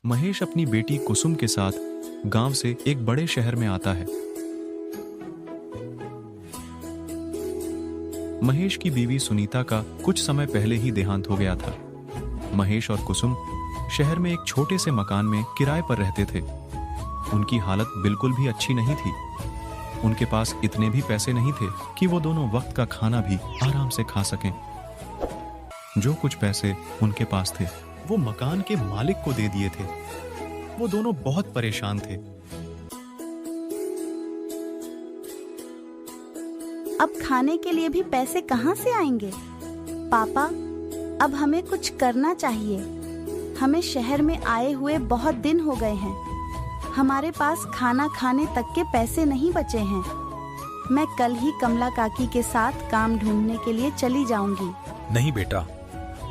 महेश अपनी बेटी कुसुम के साथ गांव से एक बड़े शहर में आता है। महेश की बीवी सुनीता का कुछ समय पहले ही देहांत हो गया था। महेश और कुसुम शहर में एक छोटे से मकान में किराए पर रहते थे। उनकी हालत बिल्कुल भी अच्छी नहीं थी। उनके पास इतने भी पैसे नहीं थे कि वो दोनों वक्त का खाना भी आराम से खा सकें। जो कुछ पैसे उनके पास थे वो मकान के मालिक को दे दिए थे। वो दोनों बहुत परेशान थे। अब खाने के लिए भी पैसे कहाँ से आएंगे? पापा, अब हमें कुछ करना चाहिए। हमें शहर में आए हुए बहुत दिन हो गए हैं। हमारे पास खाना खाने तक के पैसे नहीं बचे हैं। मैं कल ही कमला काकी के साथ काम ढूंढने के लिए चली जाऊंगी। नहीं बेटा,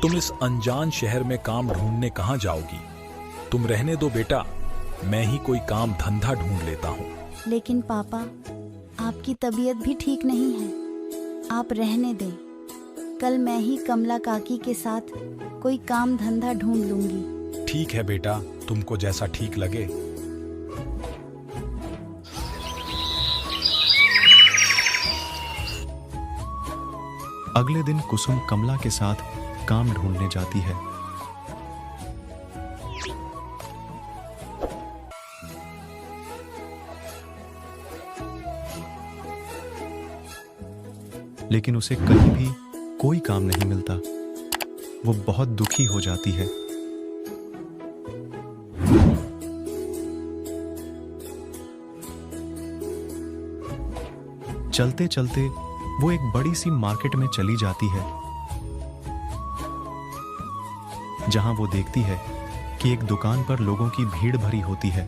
तुम इस अनजान शहर में काम ढूंढने कहाँ जाओगी? तुम रहने दो बेटा, मैं ही कोई काम धंधा ढूंढ लेता हूँ। लेकिन पापा, आपकी तबीयत भी ठीक नहीं है। आप रहने दें। कल मैं ही कमला काकी के साथ कोई काम धंधा ढूंढ लूंगी। ठीक है बेटा, तुमको जैसा ठीक लगे। अगले दिन कुसुम कमला के साथ काम ढूंढने जाती है। लेकिन उसे कहीं भी कोई काम नहीं मिलता। वो बहुत दुखी हो जाती है। चलते चलते वो एक बड़ी सी मार्केट में चली जाती है, जहां वो देखती है कि एक दुकान पर लोगों की भीड़ भरी होती है।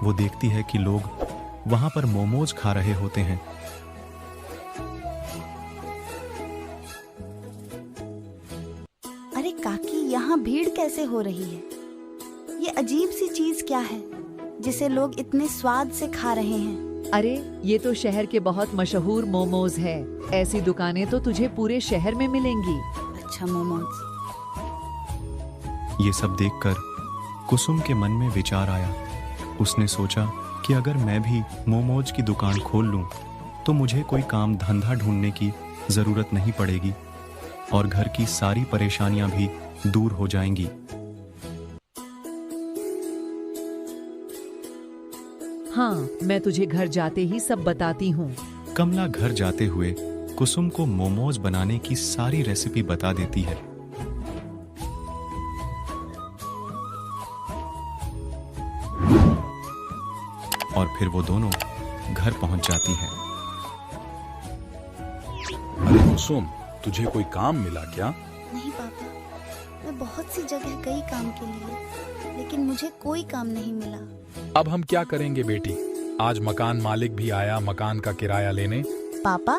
वो देखती है कि लोग वहां पर मोमोज खा रहे होते हैं। अरे काकी, यहाँ भीड़ कैसे हो रही है? ये अजीब सी चीज क्या है जिसे लोग इतने स्वाद से खा रहे हैं? अरे ये तो शहर के बहुत मशहूर मोमोज है। ऐसी दुकानें तो तुझे पूरे शहर में मिलेंगी। अच्छा, मोमोज। ये सब देखकर कुसुम के मन में विचार आया। उसने सोचा कि अगर मैं भी मोमोज की दुकान खोल लूं तो मुझे कोई काम धंधा ढूंढने की जरूरत नहीं पड़ेगी और घर की सारी परेशानियां भी दूर हो जाएंगी। हाँ, मैं तुझे घर जाते ही सब बताती हूँ। कमला घर जाते हुए कुसुम को मोमोज बनाने की सारी रेसिपी बता देती है। और फिर वो दोनों घर पहुंच जाती हैं। अरे कुसुम, तुझे कोई काम मिला क्या? नहीं पापा, मैं बहुत सी जगह गई काम के लिए, लेकिन मुझे कोई काम नहीं मिला। अब हम क्या करेंगे बेटी? आज मकान मालिक भी आया मकान का किराया लेने। पापा,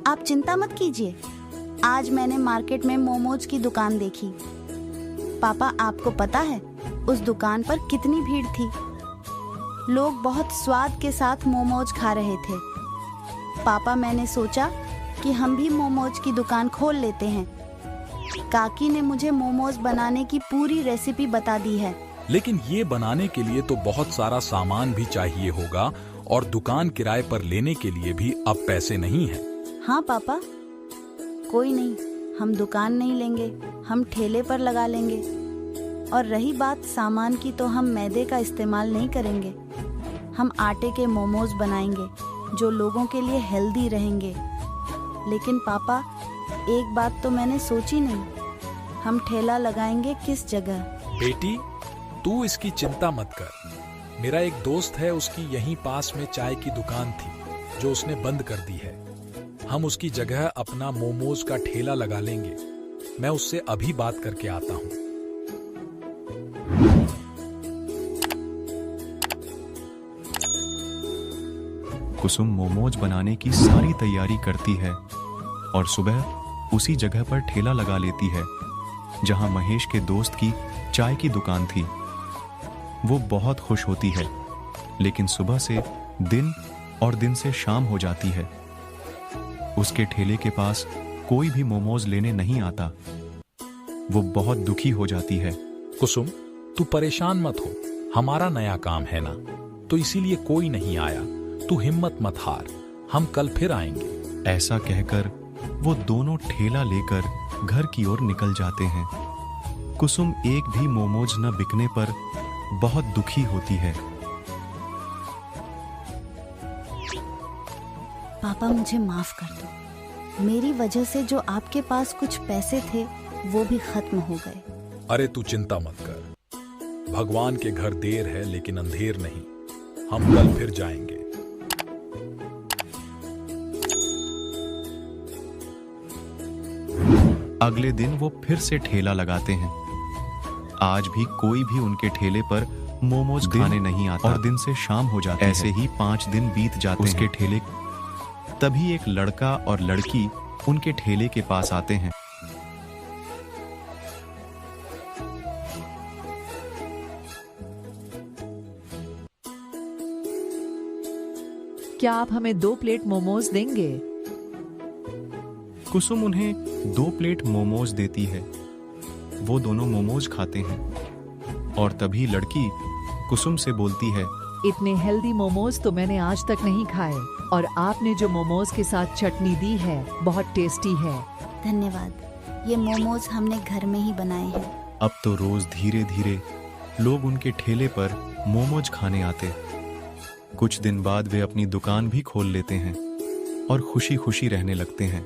आप चिंता मत कीजिए। आज मैंने मार्केट में मोमोज की दुकान देखी। पापा, आपको पता है उस दुकान पर कितनी भीड़ थी? लोग बहुत स्वाद के साथ मोमोज खा रहे थे। पापा, मैंने सोचा कि हम भी मोमोज की दुकान खोल लेते हैं। काकी ने मुझे मोमोज बनाने की पूरी रेसिपी बता दी है। लेकिन ये बनाने के लिए तो बहुत सारा सामान भी चाहिए होगा और दुकान किराए पर लेने के लिए भी अब पैसे नहीं है। हाँ पापा, कोई नहीं, हम दुकान नहीं लेंगे, हम ठेले पर लगा लेंगे। और रही बात सामान की, तो हम मैदे का इस्तेमाल नहीं करेंगे। हम आटे के मोमोज बनाएंगे जो लोगों के लिए हेल्दी रहेंगे। लेकिन पापा, एक बात तो मैंने सोची नहीं, हम ठेला लगाएंगे किस जगह? बेटी, तू इसकी चिंता मत कर। मेरा एक दोस्त है, उसकी यहीं पास में चाय की दुकान थी जो उसने बंद कर दी है। हम उसकी जगह अपना मोमोज का ठेला लगा लेंगे। मैं उससे अभी बात करके आता हूँ। कुसुम मोमोज बनाने की सारी तैयारी करती है और सुबह उसी जगह पर ठेला लगा लेती है जहां महेश के दोस्त की चाय की दुकान थी। वो बहुत खुश होती है, लेकिन सुबह से दिन और दिन से शाम हो जाती है। उसके ठेले के पास कोई भी मोमोज लेने नहीं आता। वो बहुत दुखी हो जाती है। कुसुम, तू परेशान मत हो, हमारा नया काम है ना, तो इसीलिए कोई नहीं आया। तू हिम्मत मत हार, हम कल फिर आएंगे। ऐसा कहकर वो दोनों ठेला लेकर घर की ओर निकल जाते हैं। कुसुम एक भी मोमोज न बिकने पर बहुत दुखी होती है। पापा मुझे माफ कर दो, मेरी वजह से जो आपके पास कुछ पैसे थे वो भी खत्म हो गए। अरे तू चिंता मत कर, भगवान के घर देर है लेकिन अंधेर नहीं, हम कल फिर जाएंगे। अगले दिन वो फिर से ठेला लगाते हैं। आज भी कोई भी उनके ठेले पर मोमोज खाने नहीं आता और दिन से शाम हो जाती है। ऐसे ही 5 दिन बीत जाते उसके ठेले। तभी एक लड़का और लड़की उनके ठेले के पास आते हैं। क्या आप हमें 2 प्लेट मोमोज देंगे? कुसुम उन्हें 2 प्लेट मोमोज देती है। वो दोनों मोमोज खाते हैं और तभी लड़की कुसुम से बोलती है, इतने हेल्दी मोमोज तो मैंने आज तक नहीं खाए, और आपने जो मोमोज के साथ चटनी दी है बहुत टेस्टी है। धन्यवाद, ये मोमोज हमने घर में ही बनाए हैं। अब तो रोज धीरे धीरे लोग उनके ठेले पर मोमोज खाने आते। कुछ दिन बाद वे अपनी दुकान भी खोल लेते हैं और खुशी खुशी रहने लगते हैं।